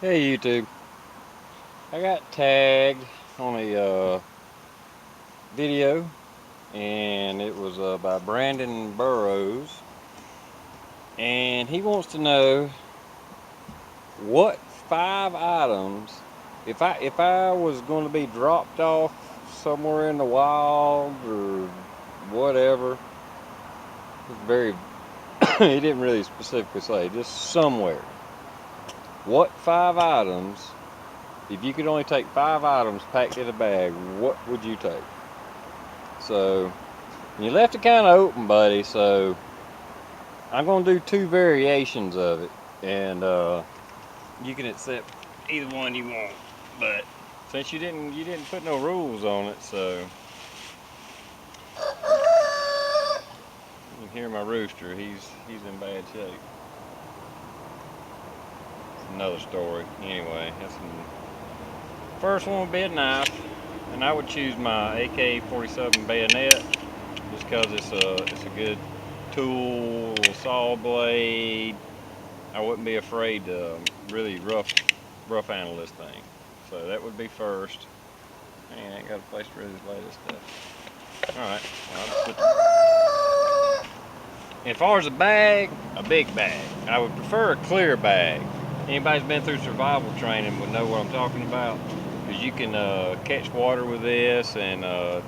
Hey YouTube, I got tagged on a video and it was by Brandon Burrows, and he wants to know what 5 items, if I was going to be dropped off somewhere in the wild or whatever. It's very he didn't really specifically say, just somewhere. What 5 items, if you could only take 5 items packed in a bag, what would you take? So you left it kind of open, buddy. So I'm gonna do two variations of it, and you can accept either one you want. But since you didn't put no rules on it, so you can hear my rooster. He's in bad shape. It's another story. Anyway, first one would be a knife, and I would choose my AK-47 bayonet just because it's a good tool, saw blade. I wouldn't be afraid to really rough handle this thing. So that would be first. Man, I ain't got a place to really lay this stuff. Alright, as far as a bag, a big bag. I would prefer a clear bag. Anybody's been through survival training would know what I'm talking about. Because you can catch water with this, and I'll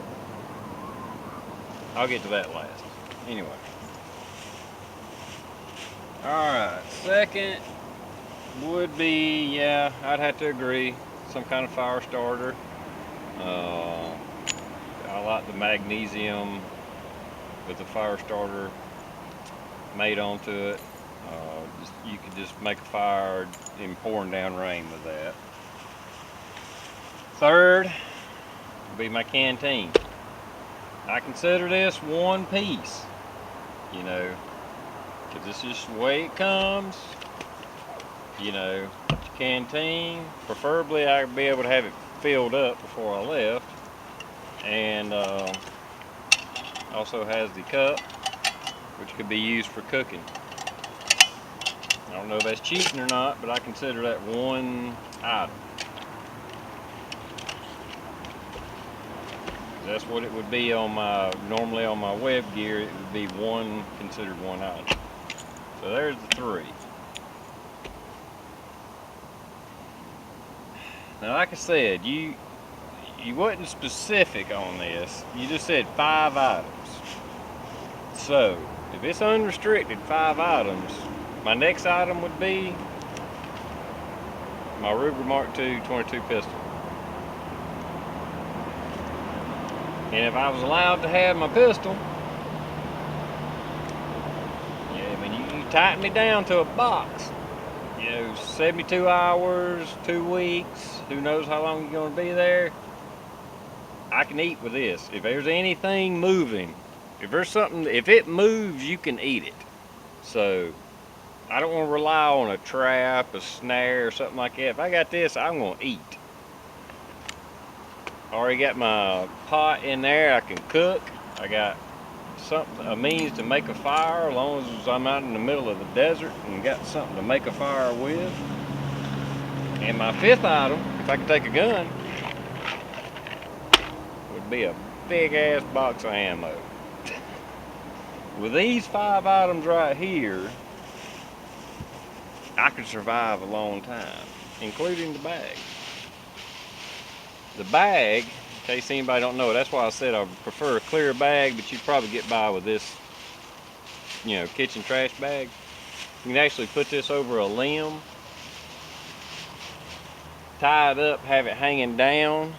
get to that last. Anyway. Alright, second would be, yeah, I'd have to agree, some kind of fire starter. I like the magnesium with the fire starter made onto it. You could just make a fire in pouring down rain with that. Third would be my canteen. I consider this one piece, you know, because this is just the way it comes. You know, canteen. Preferably, I'd be able to have it filled up before I left, and also has the cup, which could be used for cooking. I don't know if that's cheating or not, but I consider that one item. That's what it would be on normally on my web gear. It would be considered one item. So there's the three. Now, like I said, you wasn't specific on this. You just said 5 items. So, if it's unrestricted 5 items, my next item would be my Ruger Mark II 22 pistol. And if I was allowed to have my pistol, yeah, I mean, you tighten me down to a box. You know, 72 hours, 2 weeks, who knows how long you're going to be there. I can eat with this. If there's anything moving, if it moves, you can eat it. So, I don't want to rely on a trap, a snare, or something like that. If I got this, I'm going to eat. Already got my pot in there, I can cook. I got a means to make a fire, as long as I'm out in the middle of the desert and got something to make a fire with. And my fifth item, if I could take a gun, would be a big ass box of ammo. With these 5 items right here, I could survive a long time, including the bag. The bag, in case anybody don't know, that's why I said I would prefer a clear bag, but you'd probably get by with this, you know, kitchen trash bag. You can actually put this over a limb, tie it up, have it hanging down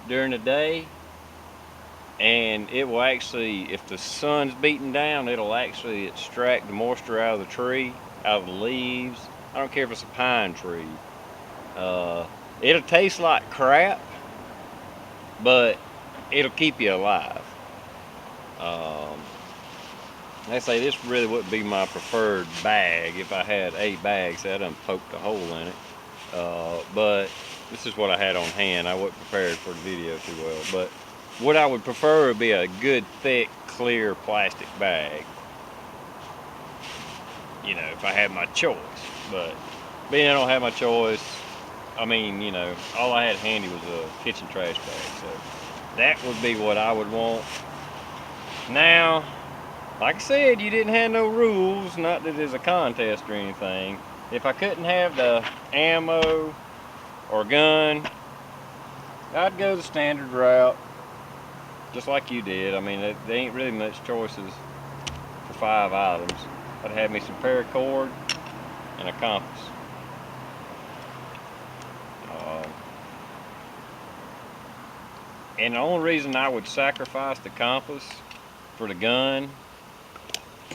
during the day, and it will actually, if the sun's beating down, it'll actually extract the moisture out of the tree, out of the leaves. I don't care if it's a pine tree. It'll taste like crap, but it'll keep you alive. They say this really wouldn't be my preferred bag if I had a bag. So I done poked a hole in it. But this is what I had on hand. I wasn't prepared for the video too well. But what I would prefer would be a good, thick, clear plastic bag. You know, if I had my choice. But being I don't have my choice, I mean, you know, all I had handy was a kitchen trash bag, so that would be what I would want. Now, like I said, you didn't have no rules, not that it's a contest or anything. If I couldn't have the ammo or gun, I'd go the standard route, just like you did. I mean, there ain't really much choices for 5 items. I'd have me some paracord and a compass. Um, and the only reason I would sacrifice the compass for the gun,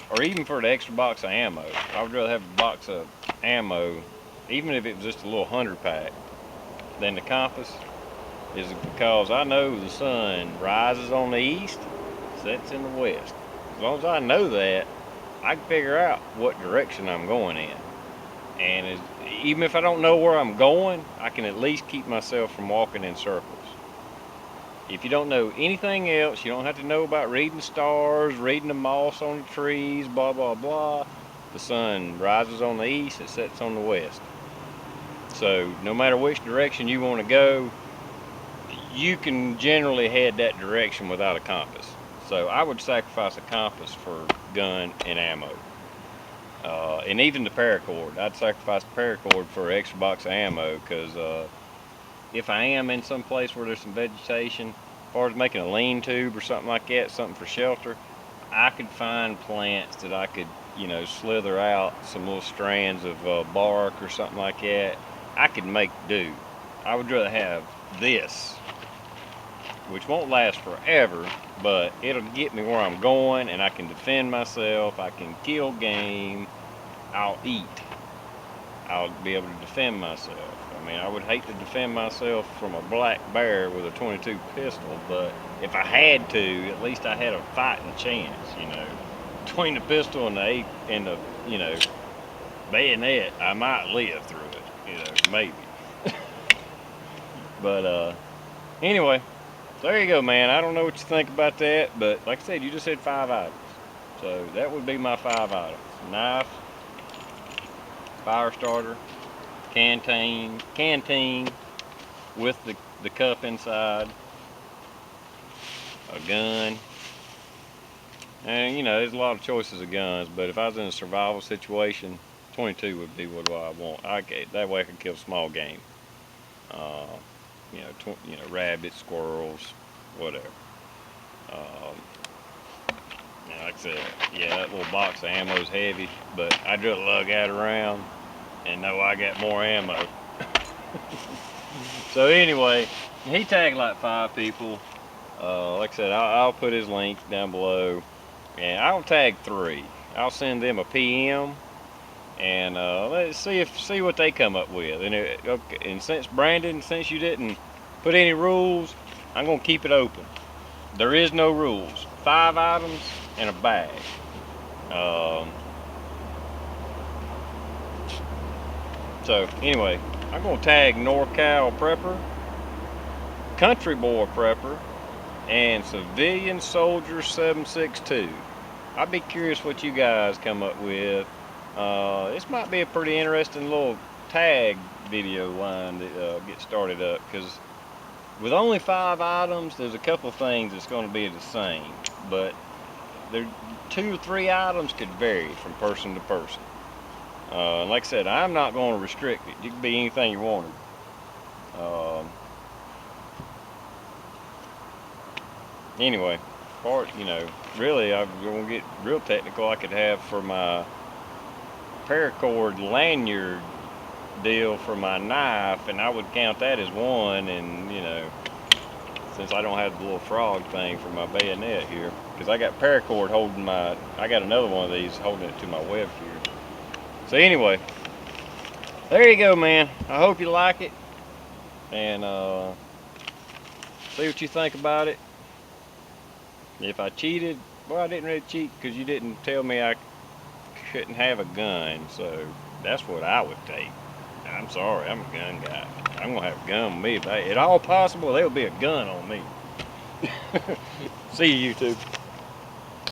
or even for the extra box of ammo, I would rather have a box of ammo, even if it was just a little 100 pack, than the compass, is because I know the sun rises on the east, sets in the west. As long as I know that, I can figure out what direction I'm going in. And even if I don't know where I'm going, I can at least keep myself from walking in circles. If you don't know anything else, you don't have to know about reading stars, reading the moss on the trees, blah, blah, blah. The sun rises on the east, it sets on the west. So no matter which direction you want to go, you can generally head that direction without a compass. So I would sacrifice a compass for gun and ammo. And even the paracord. I'd sacrifice the paracord for an extra box of ammo, because if I am in some place where there's some vegetation, as far as making a lean-to or something like that, something for shelter, I could find plants that I could, you know, slither out some little strands of bark or something like that. I could make do. I would rather have this, which won't last forever, but it'll get me where I'm going, and I can defend myself, I can kill game, I'll eat. I'll be able to defend myself. I mean, I would hate to defend myself from a black bear with a .22 pistol, but if I had to, at least I had a fighting chance, you know. Between the pistol and the you know, bayonet, I might live through it, you know, maybe. But anyway, there you go, man. I don't know what you think about that, but like I said, you just said 5 items. So that would be my 5 items. Knife, fire starter, canteen with the cup inside, a gun, and you know, there's a lot of choices of guns, but if I was in a survival situation, 22 would be what I want. That way I could kill small game, you know, rabbits, squirrels, whatever. Like I said, yeah, that little box of ammo's heavy, but I'd just lug that around and know I got more ammo. So anyway, he tagged like 5 people. Like I said, I'll put his link down below, and I'll tag 3. I'll send them a PM, and let's see what they come up with. And since Brandon, since you didn't put any rules, I'm gonna keep it open. There is no rules. 5 items and a bag. So anyway, I'm gonna tag NorCal Prepper, Country Boy Prepper, and Civilian Soldier 762. I'd be curious what you guys come up with. This might be a pretty interesting little tag video line that gets started up, because with only 5 items, there's a couple things that's going to be the same, but there 2 or 3 items could vary from person to person. Like I said, I'm not going to restrict it. You can be anything you wanted. Anyway, you know, really, I'm going to get real technical. I could have for my paracord lanyard deal for my knife, and I would count that as 1, and you know, since I don't have the little frog thing for my bayonet here, because I got paracord holding I got another one of these holding it to my web here. So anyway, there you go, man. I hope you like it, and see what you think about it. If I cheated, well, I didn't really cheat, because you didn't tell me I couldn't have a gun, so that's what I would take. I'm sorry, I'm a gun guy. I'm gonna have a gun with me. If at all possible, there'll be a gun on me. See you, YouTube.